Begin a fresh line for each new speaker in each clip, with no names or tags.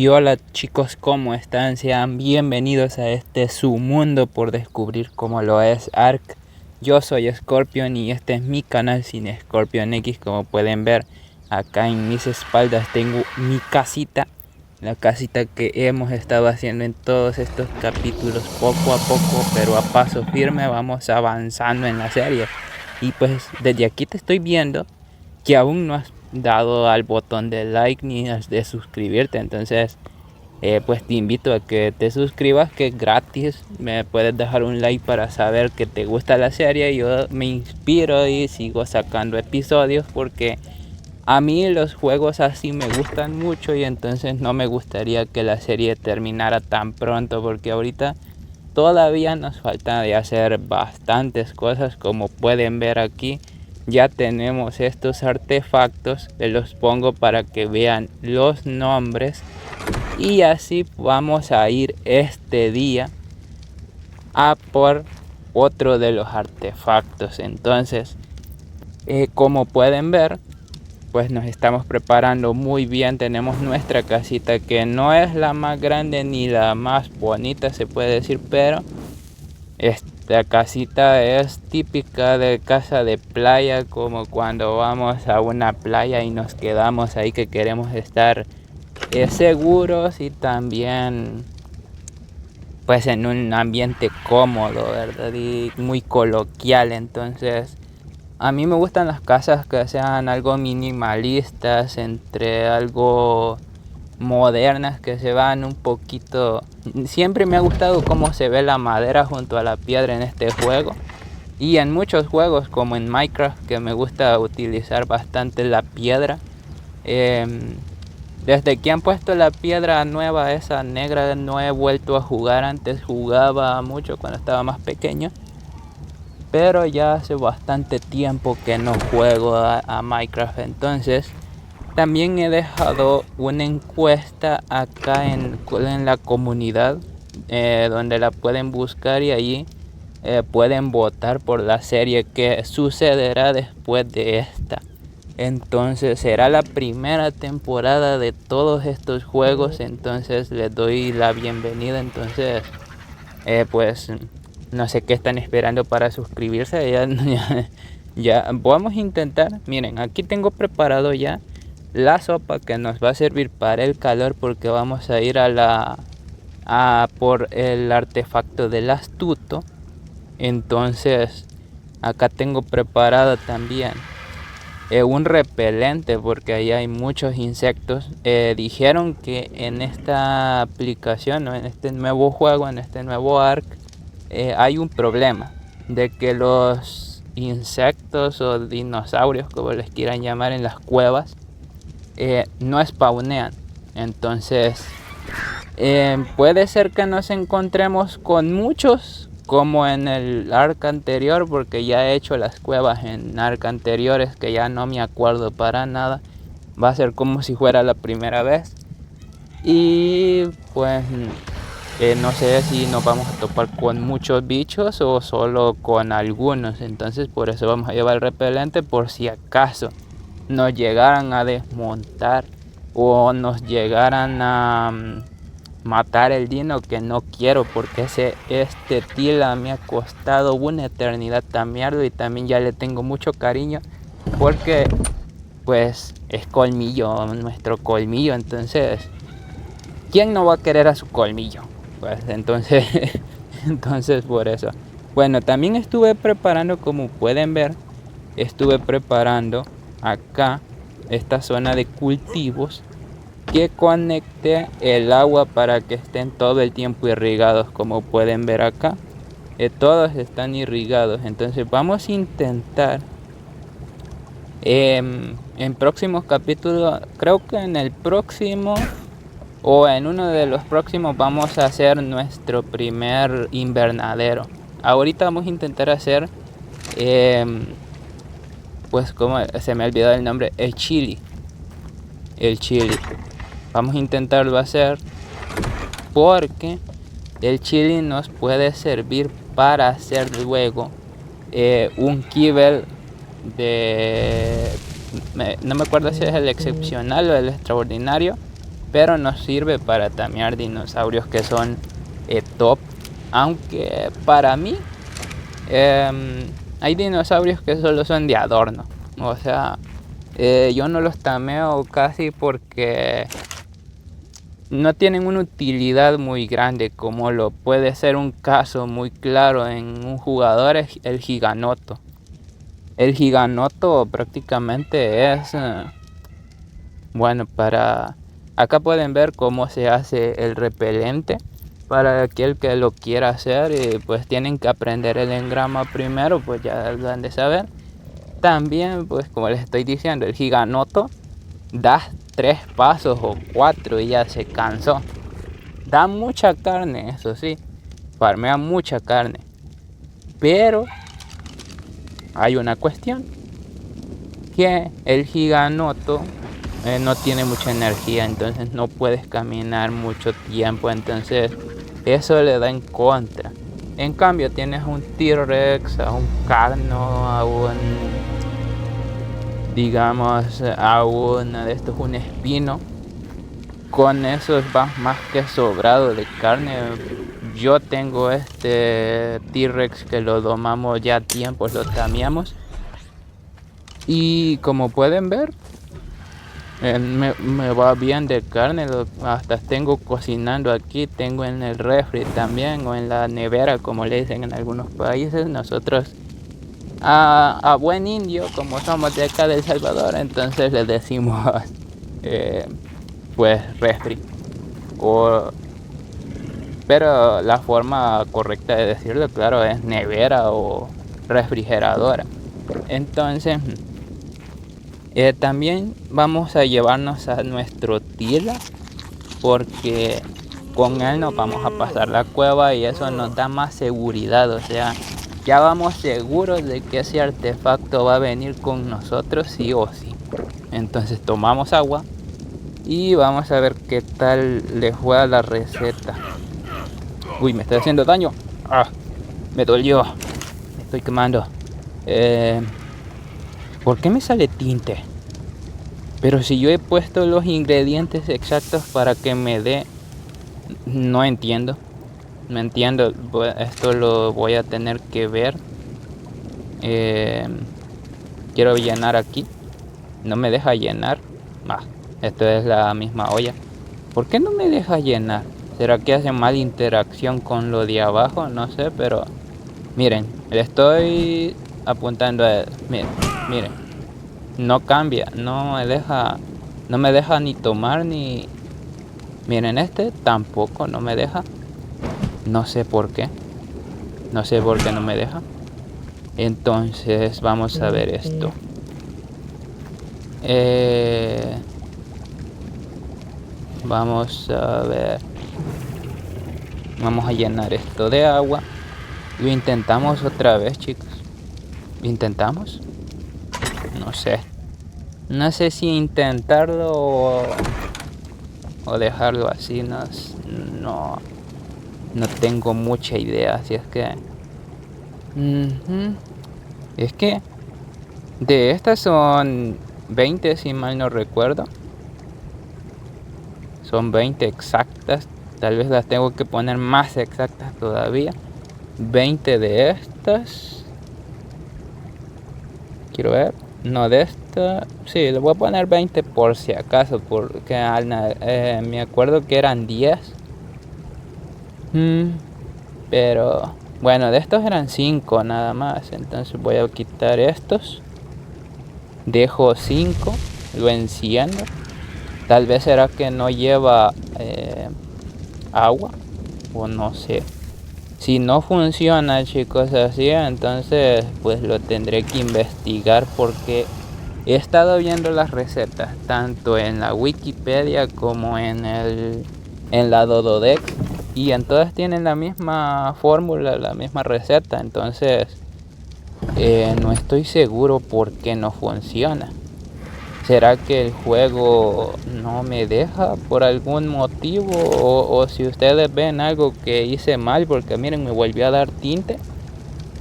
Y hola chicos, ¿cómo están? Sean bienvenidos a este su mundo por descubrir cómo lo es Ark. Yo soy Scorpion y este es mi canal Sin Scorpion X. Como pueden ver, acá en mis espaldas tengo mi casita. La casita que hemos estado haciendo en todos estos capítulos, poco a poco, pero a paso firme, vamos avanzando en la serie. Y pues desde aquí te estoy viendo que aún no has dado al botón de like ni de suscribirte. Entonces pues te invito a que te suscribas, que es gratis. Me puedes dejar un like para saber que te gusta la serie. Yo me inspiro y sigo sacando episodios porque a mí los juegos así me gustan mucho, y entonces no me gustaría que la serie terminara tan pronto, porque ahorita todavía nos falta de hacer bastantes cosas. Como pueden ver aquí, ya tenemos estos artefactos. Les los pongo para que vean los nombres. Y así vamos a ir este día a por otro de los artefactos. Entonces, como pueden ver, pues nos estamos preparando muy bien. Tenemos nuestra casita, que no es la más grande ni la más bonita, se puede decir, pero esta casita es típica de casa de playa, como cuando vamos a una playa y nos quedamos ahí, que queremos estar seguros y también pues en un ambiente cómodo, ¿verdad? Y muy coloquial. Entonces a mí me gustan las casas que sean algo minimalistas, entre algo modernas, que se van un poquito. Siempre me ha gustado cómo se ve la madera junto a la piedra en este juego, y en muchos juegos como en Minecraft, que me gusta utilizar bastante la piedra. Desde que han puesto la piedra nueva, esa negra, no he vuelto a jugar. Antes jugaba mucho cuando estaba más pequeño, pero ya hace bastante tiempo que no juego a Minecraft. Entonces también he dejado una encuesta acá en la comunidad, donde la pueden buscar, y allí pueden votar por la serie que sucederá después de esta. Entonces será la primera temporada de todos estos juegos. Entonces les doy la bienvenida. Entonces pues no sé qué están esperando para suscribirse. Ya vamos a intentar. Miren, aquí tengo preparado ya la sopa que nos va a servir para el calor, porque vamos a ir a por el artefacto del astuto. Entonces acá tengo preparado también un repelente, porque ahí hay muchos insectos. Dijeron que en esta aplicación, ¿no?, en este nuevo juego, en este nuevo Ark, hay un problema de que los insectos o dinosaurios, como les quieran llamar, en las cuevas no spawnean. Entonces puede ser que nos encontremos con muchos, como en el Ark anterior, porque ya he hecho las cuevas en Ark anteriores que ya no me acuerdo para nada. Va a ser como si fuera la primera vez. Y pues no sé si nos vamos a topar con muchos bichos o solo con algunos. Entonces por eso vamos a llevar el repelente, por si acaso nos llegaran a desmontar o nos llegaran a matar el dino, que no quiero, porque este tila me ha costado una eternidad tamearlo, y también ya le tengo mucho cariño porque pues es colmillo, nuestro colmillo. Entonces ¿quién no va a querer a su colmillo? Pues entonces entonces por eso. Bueno, también estuve preparando, como pueden ver, estuve preparando acá esta zona de cultivos, que conecte el agua para que estén todo el tiempo irrigados. Como pueden ver acá, todos están irrigados. Entonces vamos a intentar en próximos capítulos, creo que en el próximo o en uno de los próximos, vamos a hacer nuestro primer invernadero. Ahorita vamos a intentar hacer pues, como se me ha olvidado el nombre, el chili. Vamos a intentarlo hacer, porque el chili nos puede servir para hacer luego un kibble de... no me acuerdo si es el excepcional o el extraordinario, pero nos sirve para tamear dinosaurios que son top. Aunque para mí hay dinosaurios que solo son de adorno. O sea, yo no los tameo casi porque no tienen una utilidad muy grande, como lo puede ser un caso muy claro en un jugador, es el Giganoto. El Giganoto prácticamente es, bueno, acá pueden ver cómo se hace el repelente. Para aquel que lo quiera hacer, pues tienen que aprender el engrama primero, pues ya lo han de saber. También, pues como les estoy diciendo, el Giganoto da 3 pasos o 4 y ya se cansó. Da mucha carne, eso sí, farmea mucha carne. Pero hay una cuestión, que el Giganoto no tiene mucha energía, entonces no puedes caminar mucho tiempo, entonces eso le da en contra. En cambio tienes un T-Rex, a un Carno, a un, digamos, a uno de estos, un Espino. Con eso va más que sobrado de carne. Yo tengo este T-Rex que lo domamos ya a tiempos, lo tameamos. Y como pueden ver, me va bien de carne, hasta tengo cocinando aquí, tengo en el refri también, o en la nevera como le dicen en algunos países. Nosotros a buen indio, como somos de acá de El Salvador, entonces le decimos pues refri, pero la forma correcta de decirlo, claro, es nevera o refrigeradora. Entonces también vamos a llevarnos a nuestro Tila, porque con él nos vamos a pasar la cueva y eso nos da más seguridad. O sea, ya vamos seguros de que ese artefacto va a venir con nosotros sí o sí. Entonces tomamos agua y vamos a ver qué tal le juega la receta. Uy, me está haciendo daño. Me dolió. Me estoy quemando. ¿Por qué me sale tinte? Pero si yo he puesto los ingredientes exactos para que me dé... No entiendo. No entiendo. Esto lo voy a tener que ver. Quiero llenar aquí. No me deja llenar. Esto es la misma olla. ¿Por qué no me deja llenar? ¿Será que hace mal interacción con lo de abajo? No sé, pero... Miren, le estoy apuntando a... Miren. No cambia, no me deja ni tomar ni... Miren, este tampoco no me deja. No sé por qué. No sé por qué no me deja. Entonces vamos a ver esto. Vamos a ver. Vamos a llenar esto de agua. Lo intentamos otra vez, chicos. ¿Intentamos? No sé. No sé si intentarlo o dejarlo así. No tengo mucha idea. Así es que... Es que de estas son 20, si mal no recuerdo. Son 20 exactas. Tal vez las tengo que poner más exactas todavía. 20 de estas. Quiero ver. No, de esta. Sí, le voy a poner 20 por si acaso. Porque me acuerdo que eran 10. Pero bueno, de estos eran 5 nada más. Entonces voy a quitar estos. Dejo 5. Lo enciendo. Tal vez será que no lleva agua. O no sé. Si no funciona, chicos, así, entonces pues lo tendré que investigar, porque he estado viendo las recetas tanto en la Wikipedia como en la Dododex, y en todas tienen la misma fórmula, la misma receta. Entonces no estoy seguro por qué no funciona. ¿Será que el juego no me deja por algún motivo? O si ustedes ven algo que hice mal, porque miren, me volvió a dar tinte.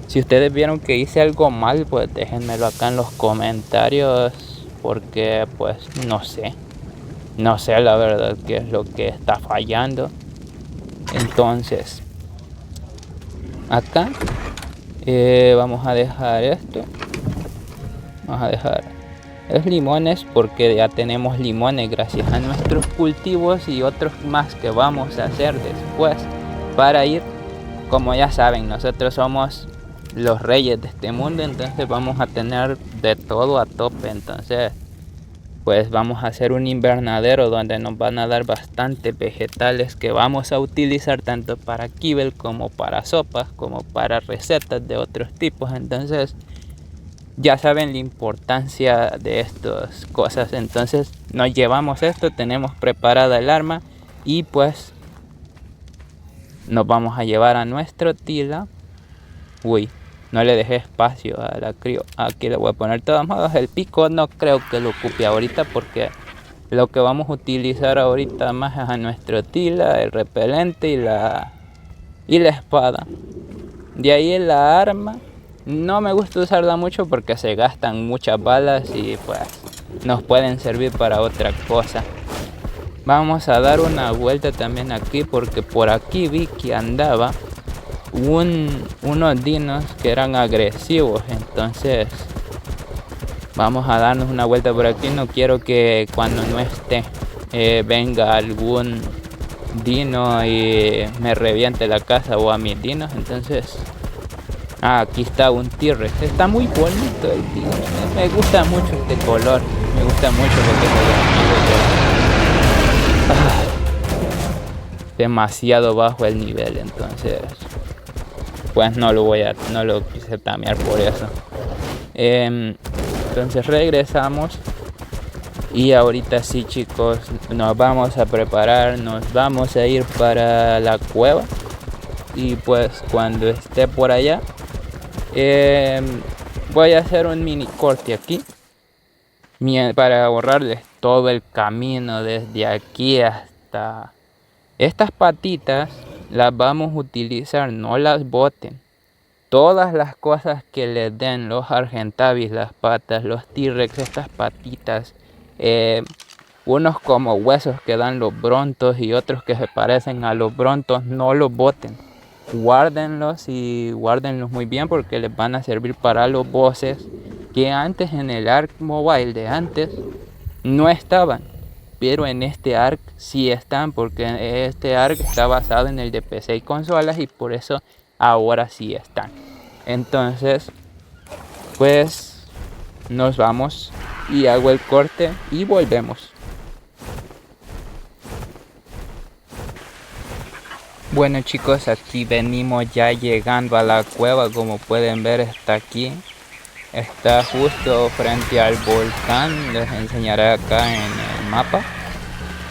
Si ustedes vieron que hice algo mal, pues déjenmelo acá en los comentarios, porque pues no sé. No sé la verdad qué es lo que está fallando. Entonces, acá vamos a dejar esto. Vamos a dejar los limones porque ya tenemos limones gracias a nuestros cultivos y otros más que vamos a hacer después para ir, como ya saben, nosotros somos los reyes de este mundo, entonces vamos a tener de todo a tope. Entonces pues vamos a hacer un invernadero donde nos van a dar bastantes vegetales que vamos a utilizar tanto para kibble como para sopas como para recetas de otros tipos. Entonces ya saben la importancia de estas cosas. Entonces nos llevamos esto, tenemos preparada el arma y pues nos vamos a llevar a nuestro tila. Uy, no le dejé espacio a la crío. Aquí le voy a poner de todos modos el pico. No creo que lo ocupe ahorita porque lo que vamos a utilizar ahorita más es a nuestro tila, el repelente y la espada. De ahí la arma. No me gusta usarla mucho porque se gastan muchas balas y pues nos pueden servir para otra cosa. Vamos a dar una vuelta también aquí porque por aquí vi que andaba unos dinos que eran agresivos. Entonces vamos a darnos una vuelta por aquí. No quiero que cuando no esté venga algún dino y me reviente la casa o a mis dinos. Entonces aquí está un T-Rex. Está muy bonito el dino. Me gusta mucho este color. Me gusta mucho porque demasiado bajo el nivel. Entonces pues no lo quise tamear por eso. Entonces regresamos y ahorita sí, chicos, nos vamos a preparar, nos vamos a ir para la cueva y pues cuando esté por allá voy a hacer un mini corte aquí para ahorrarles todo el camino desde aquí hasta estas patitas. Las vamos a utilizar, no las boten. Todas las cosas que les den los Argentavis, las patas, los T-Rex, estas patitas, unos como huesos que dan los brontos y otros que se parecen a los brontos, no los boten. Guárdenlos y guárdenlos muy bien porque les van a servir para los bosses que antes en el Ark Mobile de antes no estaban. Pero en este ARK sí están porque este ARK está basado en el de PC y consolas y por eso ahora sí están. Entonces pues nos vamos y hago el corte y volvemos. Bueno chicos, aquí venimos ya llegando a la cueva. Como pueden ver, está aquí. Está justo frente al volcán. Les enseñaré acá en el mapa.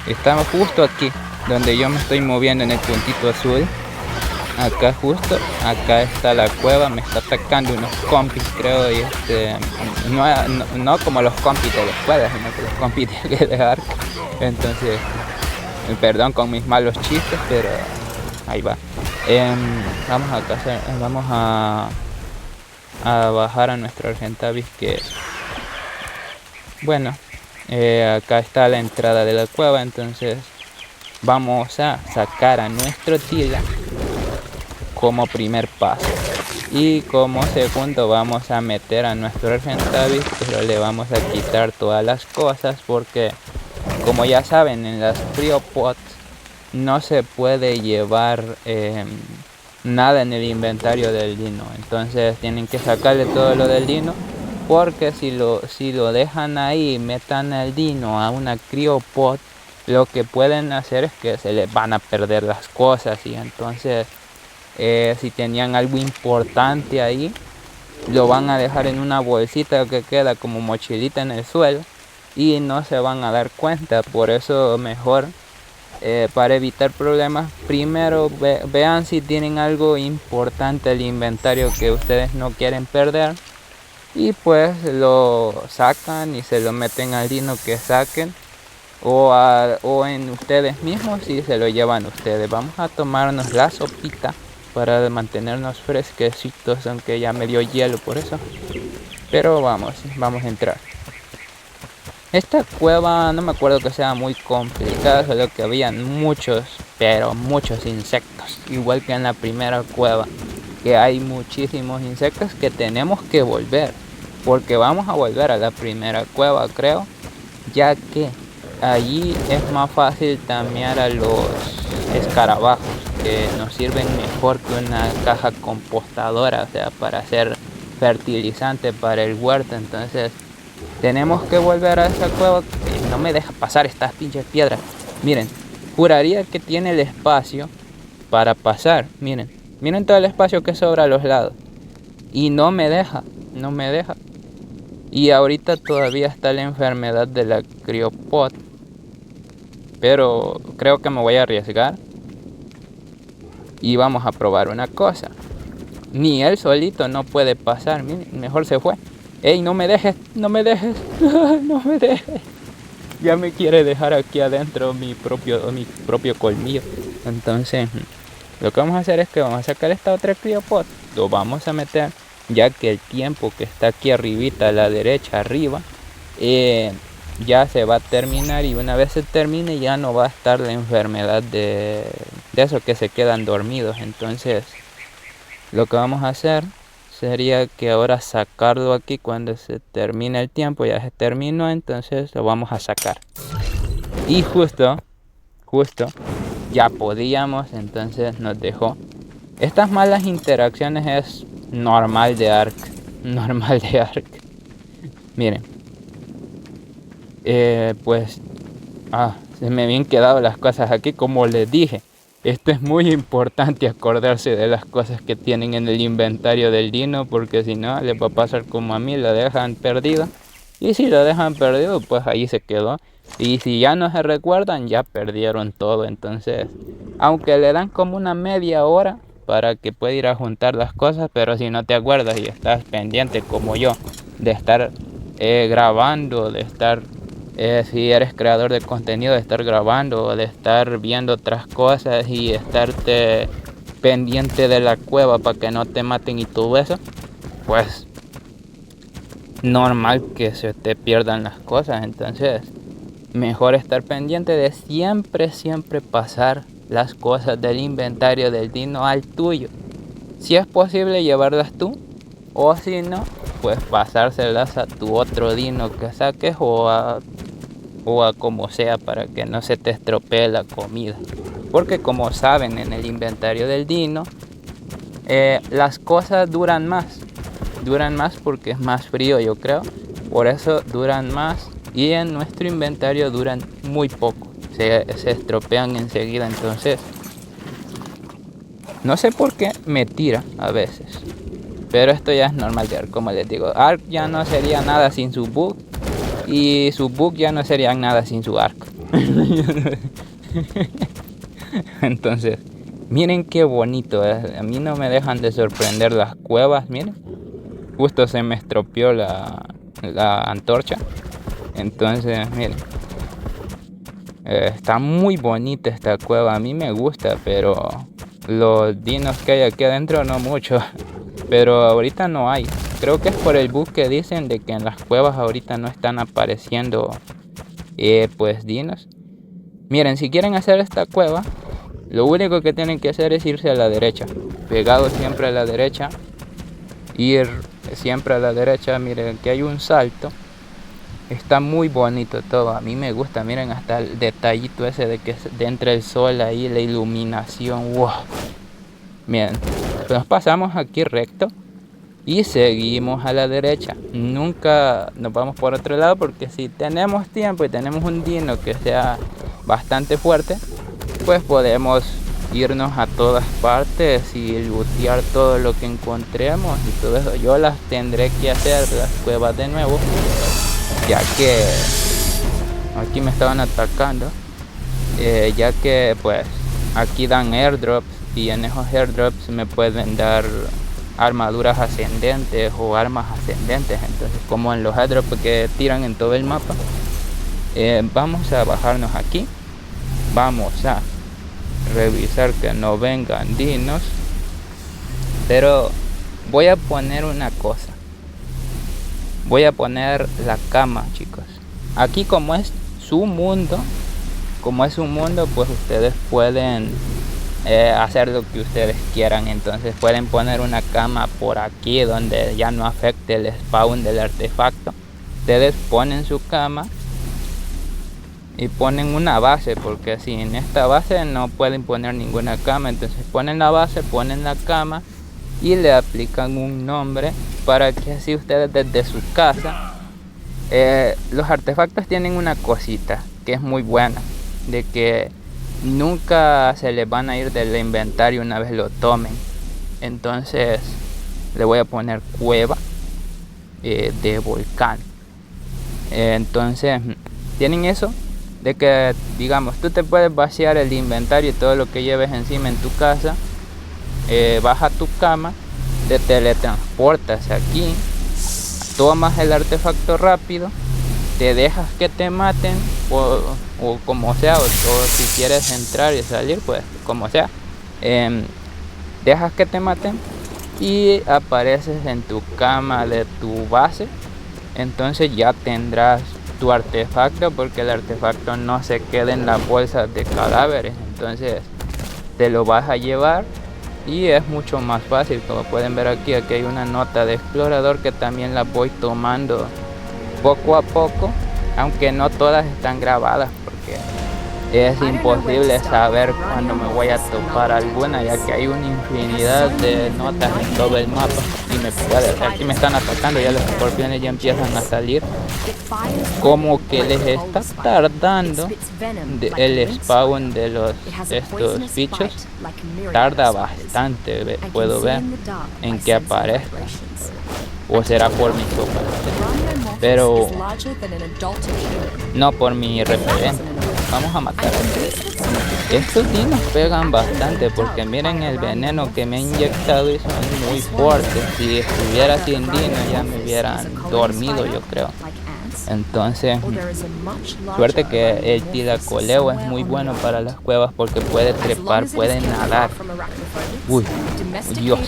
Estamos justo aquí, donde yo me estoy moviendo en el puntito azul. Acá justo, acá está la cueva. Me está atacando unos compis, creo. Y no como los compis de la escuela, sino que los compis de Ark. Entonces, perdón con mis malos chistes, pero ahí va. Vamos a bajar a nuestro Argentavis, que bueno, acá está la entrada de la cueva. Entonces vamos a sacar a nuestro tila como primer paso y como segundo vamos a meter a nuestro Argentavis, pero le vamos a quitar todas las cosas porque como ya saben, en las cryopods no se puede llevar nada en el inventario del dino. Entonces tienen que sacarle todo lo del dino, porque si lo dejan ahí y metan al dino a una cryopod, lo que pueden hacer es que se les van a perder las cosas. Y entonces si tenían algo importante ahí, lo van a dejar en una bolsita que queda como mochilita en el suelo y no se van a dar cuenta. Por eso mejor, para evitar problemas, primero vean si tienen algo importante en el inventario que ustedes no quieren perder y pues lo sacan y se lo meten al dino que saquen, o en ustedes mismos y se lo llevan ustedes. Vamos a tomarnos la sopita para mantenernos fresquecitos, aunque ya me dio hielo por eso, pero vamos a entrar. Esta cueva no me acuerdo que sea muy complicada, solo que habían muchos, pero muchos insectos, igual que en la primera cueva, que hay muchísimos insectos que tenemos que volver, porque vamos a volver a la primera cueva, creo, ya que allí es más fácil tamear a los escarabajos, que nos sirven mejor que una caja compostadora, o sea, para hacer fertilizante para el huerto. Entonces tenemos que volver a esa cueva. No me deja pasar estas pinches piedras. Miren, juraría que tiene el espacio para pasar. Miren todo el espacio que sobra a los lados. Y no me deja. Y ahorita todavía está la enfermedad de la criopod. Pero creo que me voy a arriesgar. Y vamos a probar una cosa. Ni él solito no puede pasar. Miren, mejor se fue. ¡Ey, no me dejes! ¡No me dejes! ¡No me dejes! Ya me quiere dejar aquí adentro mi propio colmillo. Entonces, lo que vamos a hacer es que vamos a sacar esta otra criopod. Lo vamos a meter, ya que el tiempo que está aquí arribita, a la derecha, arriba, ya se va a terminar. Y una vez se termine, ya no va a estar la enfermedad de eso que se quedan dormidos. Entonces, lo que vamos a hacer sería que ahora sacarlo aquí cuando se termine el tiempo. Ya se terminó, entonces lo vamos a sacar. Y justo ya podíamos, entonces nos dejó. Estas malas interacciones es normal de Ark. Miren, pues se me habían quedado las cosas aquí, como les dije. Esto es muy importante, acordarse de las cosas que tienen en el inventario del dino, porque si no les va a pasar como a mí, la dejan perdida. Y si lo dejan perdido, pues ahí se quedó. Y si ya no se recuerdan, ya perdieron todo. Entonces, aunque le dan como una media hora para que pueda ir a juntar las cosas, pero si no te acuerdas y estás pendiente como yo de estar grabando, de estar si eres creador de contenido, de estar grabando o de estar viendo otras cosas y estarte pendiente de la cueva para que no te maten y todo eso, pues normal que se te pierdan las cosas. Entonces mejor estar pendiente de siempre pasar las cosas del inventario del dino al tuyo. Si es posible llevarlas tú, o si no, pues pasárselas a tu otro dino que saques o a como sea, para que no se te estropee la comida. Porque como saben, en el inventario del dino las cosas duran más porque es más frío, yo creo. Por eso duran más, y en nuestro inventario duran muy poco, se estropean enseguida. Entonces no sé por qué me tira a veces, pero esto ya es normal de Ark. Como les digo, Ark ya no sería nada sin su bug, y su bug ya no sería nada sin su Ark. Entonces, miren qué bonito es. A mí no me dejan de sorprender las cuevas. Miren, justo se me estropeó la antorcha. Entonces, miren, está muy bonita esta cueva. A mí me gusta, pero los dinos que hay aquí adentro no mucho. Pero ahorita no hay. Creo que es por el bug que dicen de que en las cuevas ahorita no están apareciendo pues dinos. Miren, si quieren hacer esta cueva, lo único que tienen que hacer es irse a la derecha, pegado siempre a la derecha, ir siempre a la derecha. Miren que hay un salto, está muy bonito todo, a mí me gusta. Miren hasta el detallito ese de que entra el sol ahí, la iluminación, wow. Miren, nos pasamos aquí recto y seguimos a la derecha. Nunca nos vamos por otro lado, porque si tenemos tiempo y tenemos un dino que sea bastante fuerte, pues podemos irnos a todas partes y lootear todo lo que encontremos y todo eso. Yo las tendré que hacer, las cuevas, de nuevo, ya que aquí me estaban atacando, ya que pues aquí dan airdrops, y en esos airdrops me pueden dar armaduras ascendentes o armas ascendentes. Entonces, como en los airdrops que tiran en todo el mapa, vamos a bajarnos aquí, vamos a revisar que no vengan dinos. Pero voy a poner una cosa, voy a poner la cama, chicos. aquí como es su mundo, pues ustedes pueden hacer lo que ustedes quieran. Entonces pueden poner una cama por aquí donde ya no afecte el spawn del artefacto. Ustedes ponen su cama y ponen una base, porque si en esta base no pueden poner ninguna cama. Entonces ponen la base, ponen la cama y le aplican un nombre para que así ustedes desde su casa, los artefactos tienen una cosita que es muy buena, de que nunca se les van a ir del inventario una vez lo tomen. Entonces le voy a poner cueva de volcán. Entonces tienen eso de que, digamos, tú te puedes vaciar el inventario y todo lo que lleves encima en tu casa, vas a tu cama, te teletransportas aquí, tomas el artefacto rápido, te dejas que te maten o como sea, o si quieres entrar y salir, pues como sea, dejas que te maten y apareces en tu cama de tu base. Entonces ya tendrás tu artefacto, porque el artefacto no se queda en las bolsas de cadáveres. Entonces te lo vas a llevar y es mucho más fácil. Como pueden ver aquí hay una nota de explorador que también la voy tomando poco a poco, aunque no todas están grabadas porque es imposible saber cuándo me voy a topar alguna, ya que hay una infinidad de notas en todo el mapa. Y aquí me están atacando, ya los escorpiones ya empiezan a salir. Como que les está tardando el spawn de estos bichos, tarda bastante, puedo ver, en que aparezca. O será por mi sopa, pero no por mi referente. Vamos a matar a estos dinos. Pegan bastante porque miren el veneno que me he inyectado y son muy fuertes. Si estuviera sin dino ya me hubieran dormido, yo creo. Entonces, suerte que el tiracoleo es muy bueno para las cuevas porque puede trepar, puede nadar. Uy, Dios.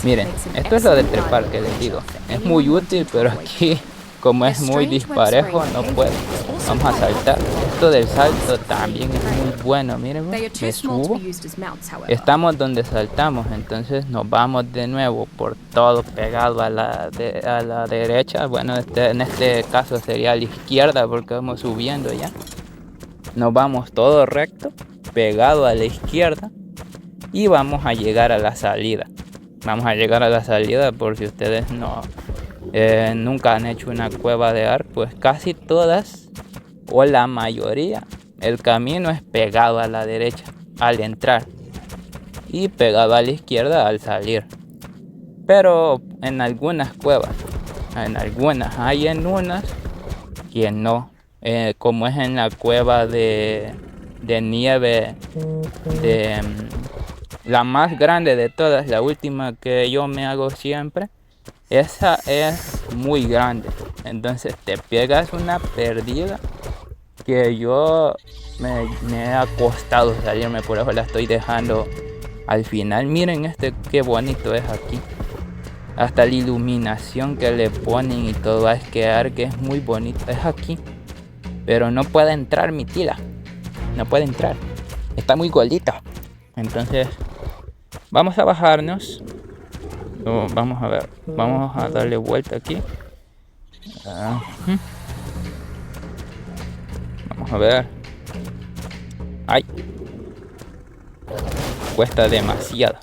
Miren, esto es lo de trepar que les digo. Es muy útil, pero aquí, como es muy disparejo, no puedo. Vamos a saltar. Esto del salto también es muy bueno. Miren, me subo. Estamos donde saltamos, entonces nos vamos de nuevo por todo pegado a la derecha. Bueno, en este caso sería a la izquierda porque vamos subiendo ya. Nos vamos todo recto, pegado a la izquierda y vamos a llegar a la salida. Vamos a llegar a la salida por si ustedes nunca han hecho una cueva de Ark, pues casi todas o la mayoría el camino es pegado a la derecha al entrar y pegado a la izquierda al salir. Pero en algunas cuevas, hay en unas que no, como es en la cueva de nieve, la más grande de todas, la última que yo me hago siempre. Esa es muy grande, entonces te pegas una perdida que yo me ha costado salirme, por eso la estoy dejando al final. Miren qué bonito es aquí, hasta la iluminación que le ponen y todo, es que es muy bonito, es aquí, pero no puede entrar mi tila, no puede entrar, está muy gordito. Entonces vamos a bajarnos. Vamos a ver, vamos a darle vuelta aquí. Vamos a ver. Ay, cuesta demasiado.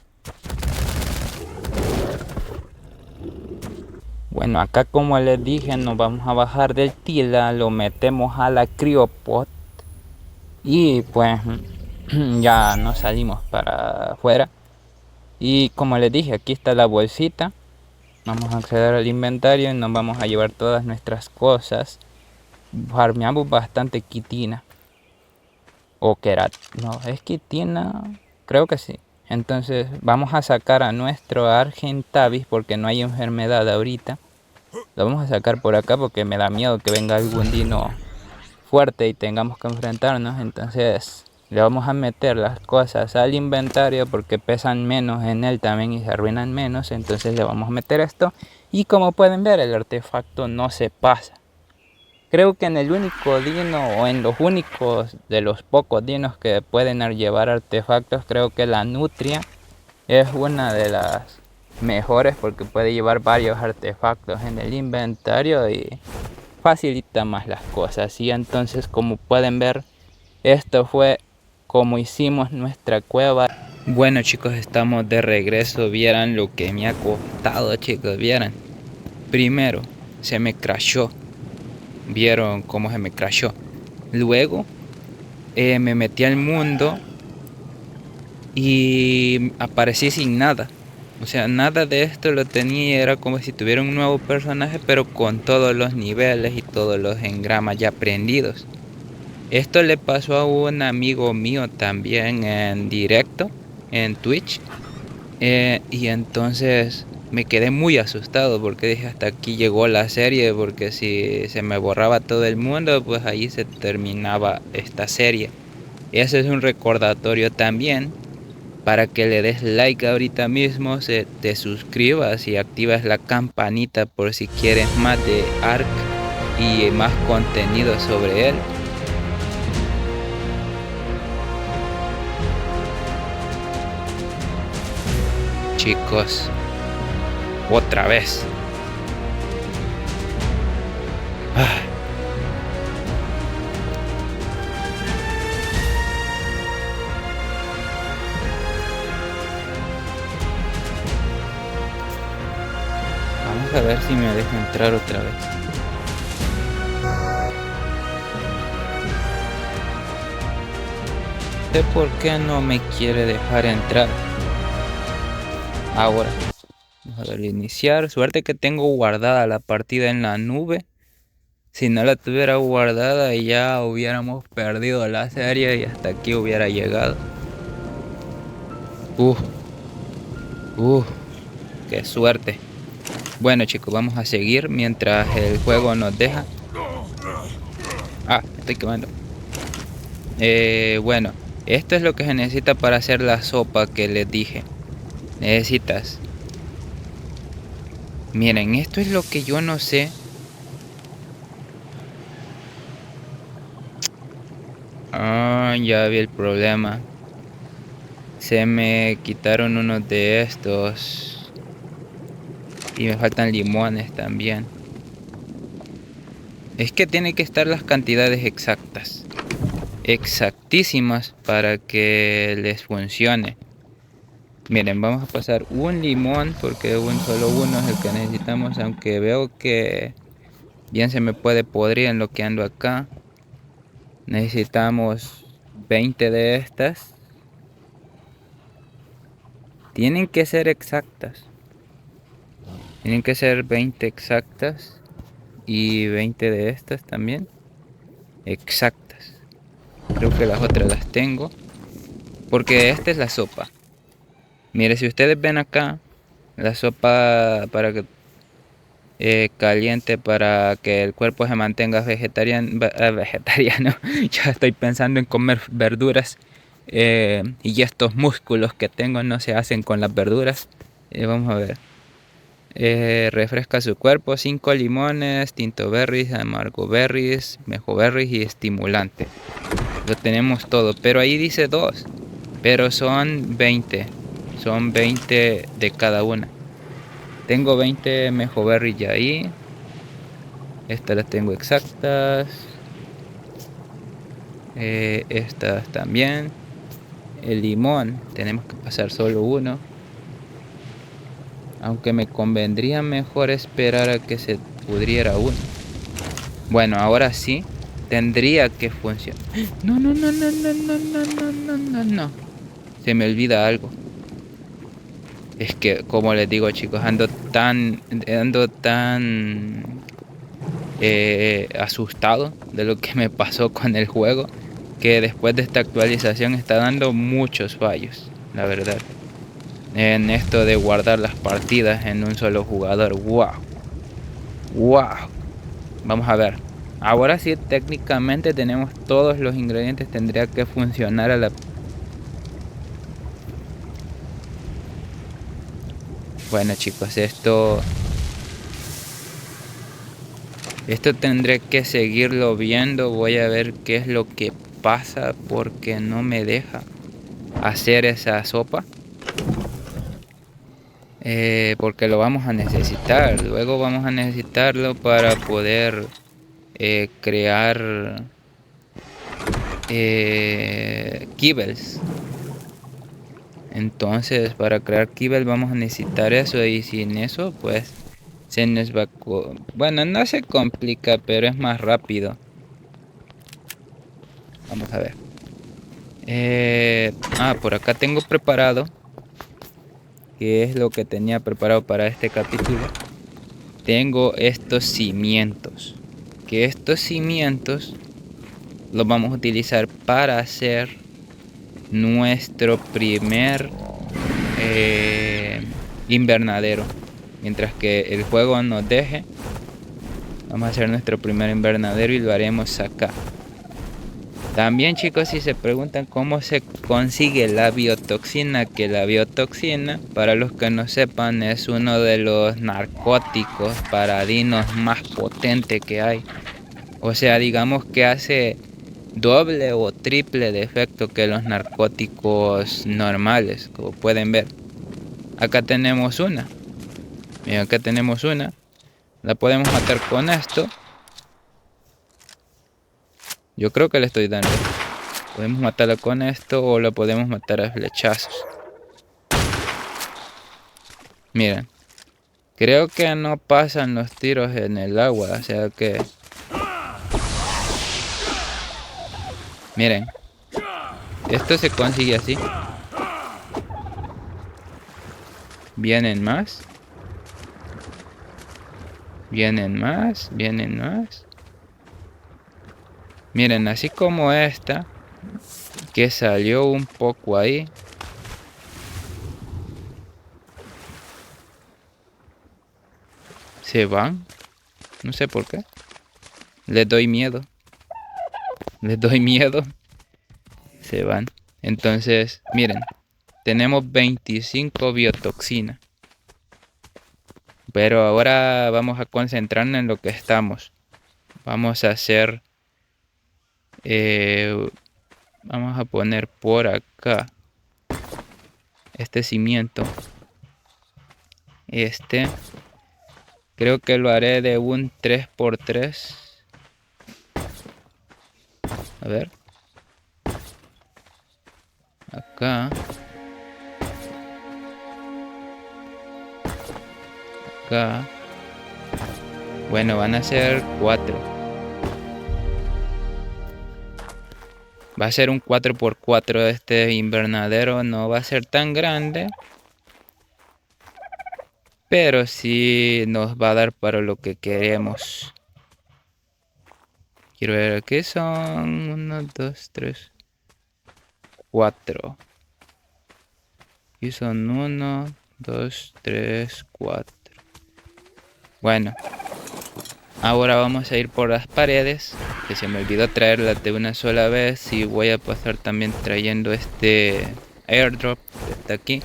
Bueno, acá como les dije, nos vamos a bajar del tila, lo metemos a la criopod y pues ya nos salimos para afuera. Y como les dije, aquí está la bolsita. Vamos a acceder al inventario y nos vamos a llevar todas nuestras cosas. Farmeamos bastante quitina. O no, es quitina, creo que sí. Entonces vamos a sacar a nuestro Argentavis porque no hay enfermedad ahorita. Lo vamos a sacar por acá porque me da miedo que venga algún dino fuerte y tengamos que enfrentarnos. Entonces le vamos a meter las cosas al inventario porque pesan menos en él también y se arruinan menos. Entonces le vamos a meter esto y como pueden ver el artefacto no se pasa. Creo que en el único dino o en los únicos de los pocos dinos que pueden llevar artefactos, creo que la nutria es una de las mejores porque puede llevar varios artefactos en el inventario y facilita más las cosas. Y entonces, como pueden ver, esto fue como hicimos nuestra cueva. Bueno chicos, estamos de regreso. Vieran lo que me ha costado, chicos, vieran. Primero se me crashó. Vieron cómo se me crashó. Luego me metí al mundo y aparecí sin nada. O sea, nada de esto lo tenía y era como si tuviera un nuevo personaje, pero con todos los niveles y todos los engramas ya aprendidos. Esto le pasó a un amigo mío también en directo, en Twitch. Y entonces me quedé muy asustado porque dije hasta aquí llegó la serie, porque si se me borraba todo el mundo, pues ahí se terminaba esta serie. Ese es un recordatorio también para que le des like ahorita mismo, te suscribas y activas la campanita por si quieres más de Ark y más contenido sobre él. Chicos, otra vez. Vamos a ver si me deja entrar otra vez. No sé por qué no me quiere dejar entrar. Ahora, vamos a ver, iniciar. Suerte que tengo guardada la partida en la nube. Si no la tuviera guardada ya hubiéramos perdido la serie y hasta aquí hubiera llegado. Qué suerte. Bueno chicos, vamos a seguir mientras el juego nos deja. Me estoy quemando. Bueno, esto es lo que se necesita para hacer la sopa que les dije. Necesitas. Miren, esto es lo que yo no sé. Ya vi el problema. Se me quitaron unos de estos. Y me faltan limones también. Es que tienen que estar las cantidades exactas. Exactísimas para que les funcione. Miren, vamos a pasar un limón porque solo uno es el que necesitamos. Aunque veo que bien se me puede podrir en lo que ando acá. Necesitamos 20 de estas. Tienen que ser exactas. Tienen que ser 20 exactas. Y 20 de estas también. Exactas. Creo que las otras las tengo. Porque esta es la sopa. Mire, si ustedes ven acá. La sopa para que caliente para que el cuerpo se mantenga vegetariano. Ya estoy pensando en comer verduras. Y estos músculos que tengo no se hacen con las verduras. Vamos a ver. Refresca su cuerpo, 5 limones, tinto berries, amargo berries, mejo berries y estimulante. Lo tenemos todo, pero ahí dice 2, pero son 20. Son 20 de cada una. Tengo 20 mejo berries ya ahí. Estas las tengo exactas. Estas también. El limón, tenemos que pasar solo uno. Aunque me convendría mejor esperar a que se pudriera uno. Bueno, ahora sí. Tendría que funcionar. No. Se me olvida algo. Es que, como les digo chicos, ando tan asustado de lo que me pasó con el juego, que después de esta actualización está dando muchos fallos, la verdad. En esto de guardar las partidas en un solo jugador. Wow. Vamos a ver. Ahora sí, técnicamente tenemos todos los ingredientes. Tendría que funcionar a la... Bueno chicos, esto... Esto tendré que seguirlo viendo. Voy a ver qué es lo que pasa porque no me deja hacer esa sopa. Porque lo vamos a necesitar. Luego vamos a necesitarlo para poder crear kibbles. Entonces para crear kibbles vamos a necesitar eso, y sin eso pues se nos va bueno, no se complica, pero es más rápido. Vamos a ver. Por acá tengo preparado, que es lo que tenía preparado para este capítulo. Tengo estos cimientos, que estos cimientos los vamos a utilizar para hacer nuestro primer invernadero. Mientras que el juego nos deje, vamos a hacer nuestro primer invernadero y lo haremos acá. También, chicos, si se preguntan cómo se consigue la biotoxina, que la biotoxina, para los que no sepan, es uno de los narcóticos paradinos más potentes que hay. O sea, digamos que hace doble o triple de efecto que los narcóticos normales, como pueden ver. Acá tenemos una. Miren, acá tenemos una. La podemos matar con esto. Yo creo que le estoy dando. Podemos matarla con esto o la podemos matar a flechazos. Miren. Creo que no pasan los tiros en el agua. O sea que... Miren. Esto se consigue así. Vienen más. Vienen más. Vienen más. Miren, así como esta, que salió un poco ahí. Se van. No sé por qué. Les doy miedo. Les doy miedo. Se van. Entonces, miren. Tenemos 25 biotoxina. Pero ahora vamos a concentrarnos en lo que estamos. Vamos a hacer... vamos a poner por acá este cimiento. Creo que lo haré de un 3x3. A ver. Acá. Acá. Bueno, van a ser 4. Va a ser un 4x4 este invernadero. No va a ser tan grande, pero sí nos va a dar para lo que queremos. Quiero ver, ¿qué son? 1, 2, 3, 4. Aquí son 1, 2, 3, 4. Bueno. Ahora vamos a ir por las paredes, que se me olvidó traerlas de una sola vez, y voy a pasar también trayendo este airdrop que está aquí.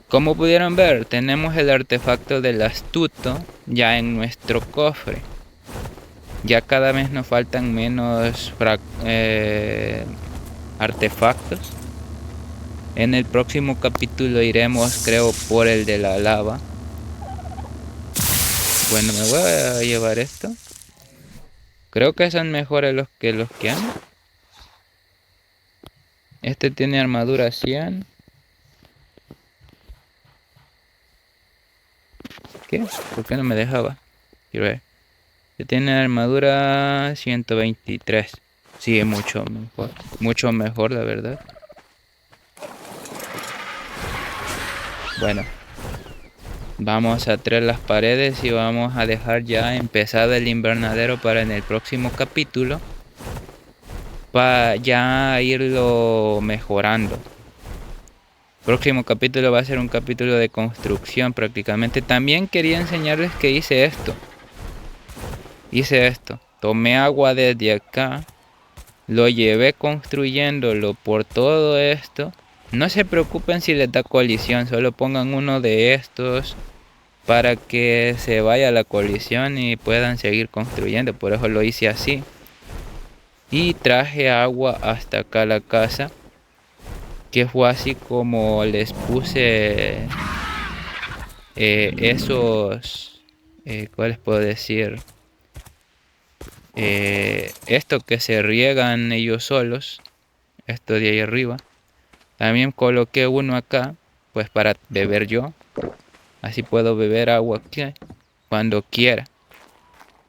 Como pudieron ver, tenemos el artefacto del astuto ya en nuestro cofre. Ya cada vez nos faltan menos artefactos. En el próximo capítulo iremos, creo, por el de la lava. Bueno, me voy a llevar esto. Creo que son mejores los que han. Este tiene armadura 100. ¿Qué? ¿Por qué no me dejaba? Quiero ver. Este tiene armadura 123. Sí, es mucho mejor. Mucho mejor, la verdad. Bueno. Vamos a traer las paredes y vamos a dejar ya empezado el invernadero para en el próximo capítulo. Para ya irlo mejorando. Próximo capítulo va a ser un capítulo de construcción prácticamente. También quería enseñarles que hice esto. Tomé agua desde acá. Lo llevé construyéndolo por todo esto. No se preocupen si les da colisión. Solo pongan uno de estos para que se vaya la colisión y puedan seguir construyendo. Por eso lo hice así. Y traje agua hasta acá a la casa, que fue así como les puse esos, ¿cuál les puedo decir? Esto que se riegan ellos solos, esto de ahí arriba. También coloqué uno acá, pues para beber yo. Así puedo beber agua aquí cuando quiera.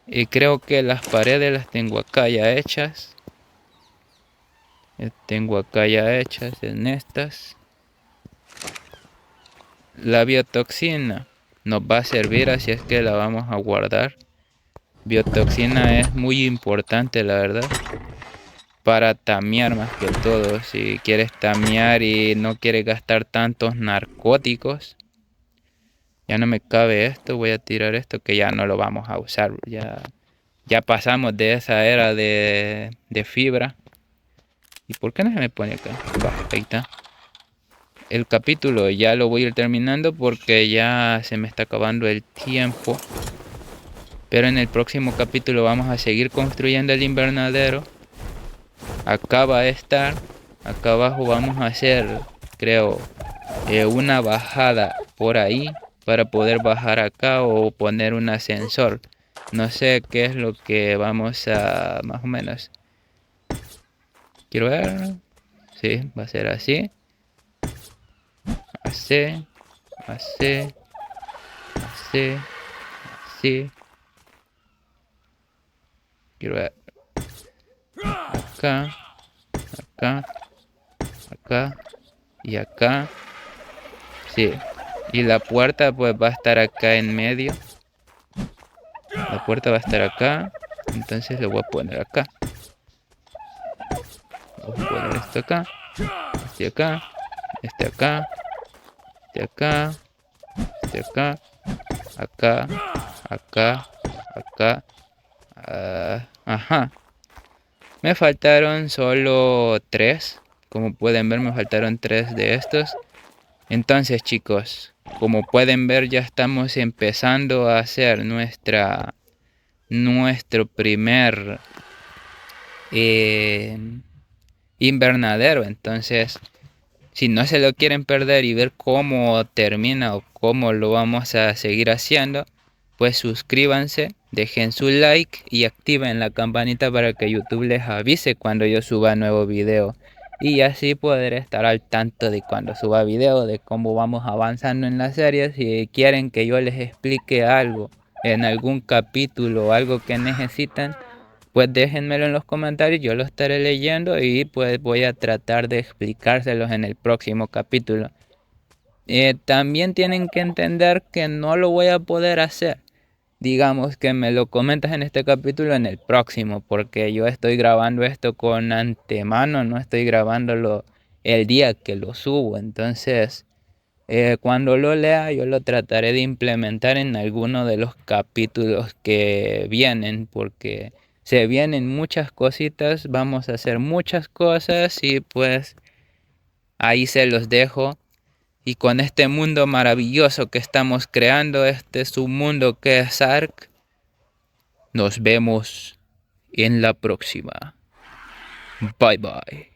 Y creo que las paredes las tengo acá ya hechas. Tengo acá ya hechas en estas. La biotoxina nos va a servir, así es que la vamos a guardar. Biotoxina es muy importante, la verdad, para tamear más que todo. Si quieres tamear y no quieres gastar tantos narcóticos. Ya no me cabe esto, voy a tirar esto que ya no lo vamos a usar. Ya pasamos de esa era de fibra. ¿Y por qué no se me pone acá? Va, ahí está. El capítulo ya lo voy a ir terminando porque ya se me está acabando el tiempo. Pero en el próximo capítulo vamos a seguir construyendo el invernadero. Acá va a estar. Acá abajo vamos a hacer, creo, una bajada por ahí para poder bajar acá o poner un ascensor. No sé qué es lo que vamos a, más o menos. Quiero ver. Sí, va a ser así. Así. Así. Así. Así. Quiero ver. Acá. Acá. Acá. Y acá. Sí. Y la puerta pues va a estar acá en medio. La puerta va a estar acá. Entonces lo voy a poner acá. Voy a poner esto acá. Este acá. Este acá. Este acá. Este acá. Acá. Acá. Acá. Ajá. Me faltaron solo 3. Como pueden ver, me faltaron 3 de estos. Entonces, chicos, como pueden ver, ya estamos empezando a hacer nuestro primer invernadero. Entonces, si no se lo quieren perder y ver cómo termina o cómo lo vamos a seguir haciendo, pues suscríbanse, dejen su like y activen la campanita para que YouTube les avise cuando yo suba nuevo video. Y así poder estar al tanto de cuando suba video, de cómo vamos avanzando en la serie. Si quieren que yo les explique algo en algún capítulo o algo que necesitan, pues déjenmelo en los comentarios, yo lo estaré leyendo y pues voy a tratar de explicárselos en el próximo capítulo. También tienen que entender que no lo voy a poder hacer. Digamos que me lo comentas en este capítulo en el próximo, porque yo estoy grabando esto con antemano, no estoy grabándolo el día que lo subo. Entonces, cuando lo lea, yo lo trataré de implementar en alguno de los capítulos que vienen, porque se vienen muchas cositas, vamos a hacer muchas cosas y pues ahí se los dejo. Y con este mundo maravilloso que estamos creando, este es un mundo que es Ark. Nos vemos en la próxima. Bye bye.